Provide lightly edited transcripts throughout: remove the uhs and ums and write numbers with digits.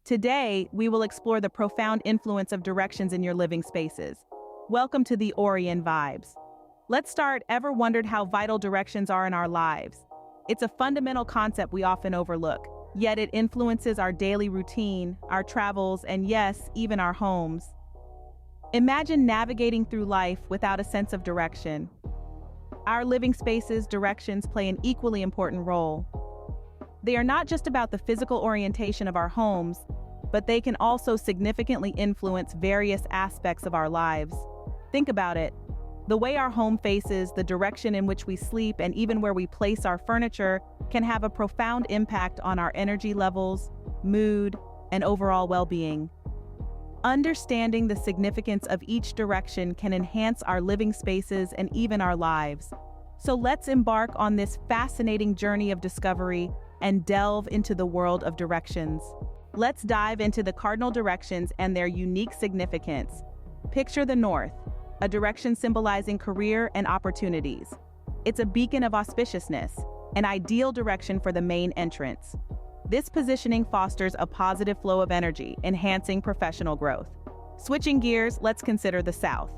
Today, we will explore the profound influence of directions in your living spaces. Welcome to the Orient Vibes. Let's start. Ever wondered how vital directions are in our lives? It's a fundamental concept we often overlook, yet it influences our daily routine, our travels, and yes, even our homes. Imagine navigating through life without a sense of direction. Our living spaces' directions play an equally important role. They are not just about the physical orientation of our homes, but they can also significantly influence various aspects of our lives. Think about it. The way our home faces, the direction in which we sleep, and even where we place our furniture can have a profound impact on our energy levels, mood, and overall well-being. Understanding the significance of each direction can enhance our living spaces and even our lives. So let's embark on this fascinating journey of discovery and delve into the world of directions. Let's dive into the cardinal directions and their unique significance. Picture the north, a direction symbolizing career and opportunities. It's a beacon of auspiciousness, an ideal direction for the main entrance. This positioning fosters a positive flow of energy, enhancing professional growth. Switching gears, let's consider the south.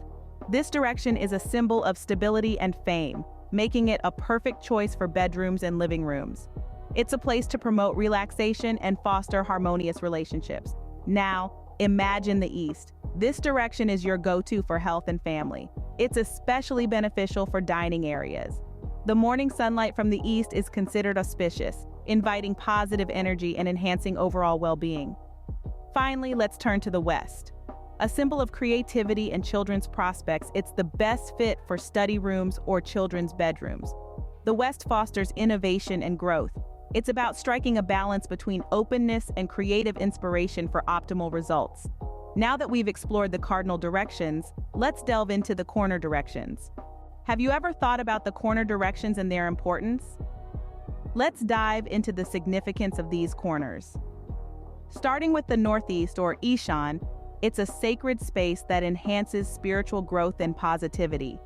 This direction is a symbol of stability and fame, making it a perfect choice for bedrooms and living rooms. It's a place to promote relaxation and foster harmonious relationships. Now, imagine the east. This direction is your go-to for health and family. It's especially beneficial for dining areas. The morning sunlight from the east is considered auspicious, inviting positive energy and enhancing overall well-being. Finally, let's turn to the west. A symbol of creativity and children's prospects, it's the best fit for study rooms or children's bedrooms. The west fosters innovation and growth. It's about striking a balance between openness and creative inspiration for optimal results. Now that we've explored the cardinal directions, let's delve into the corner directions. Have you ever thought about the corner directions and their importance? Let's dive into the significance of these corners. Starting with the northeast or Ishan, it's a sacred space that enhances spiritual growth and positivity.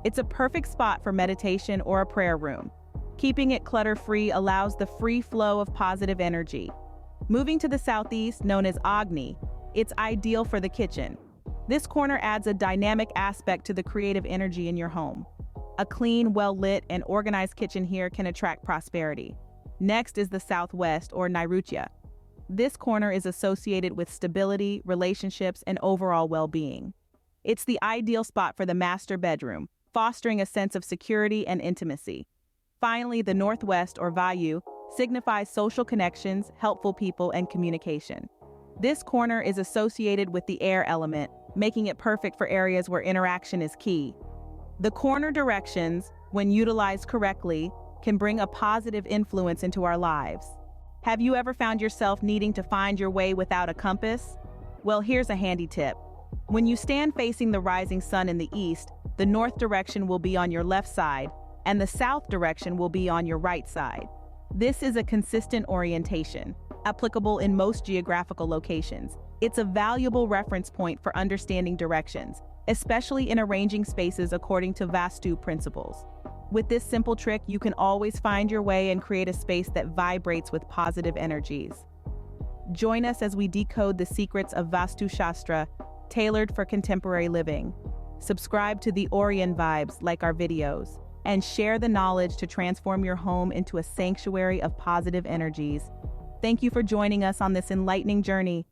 It's a perfect spot for meditation or a prayer room. Keeping it clutter-free allows the free flow of positive energy. Moving to the southeast, known as Agni, it's ideal for the kitchen. This corner adds a dynamic aspect to the creative energy in your home. A clean, well-lit, and organized kitchen here can attract prosperity. Next is the southwest, or Nairutia. This corner is associated with stability, relationships, and overall well-being. It's the ideal spot for the master bedroom, fostering a sense of security and intimacy. Finally, the northwest, or Vayu, signifies social connections, helpful people, and communication. This corner is associated with the air element, making it perfect for areas where interaction is key. The corner directions, when utilized correctly, can bring a positive influence into our lives. Have you ever found yourself needing to find your way without a compass? Well, here's a handy tip. When you stand facing the rising sun in the east, the north direction will be on your left side, and the south direction will be on your right side. This is a consistent orientation, applicable in most geographical locations. It's a valuable reference point for understanding directions, especially in arranging spaces according to Vastu principles. With this simple trick, you can always find your way and create a space that vibrates with positive energies. Join us as we decode the secrets of Vastu Shastra, tailored for contemporary living. Subscribe to the Orient Vibes, like our videos, and share the knowledge to transform your home into a sanctuary of positive energies. Thank you for joining us on this enlightening journey.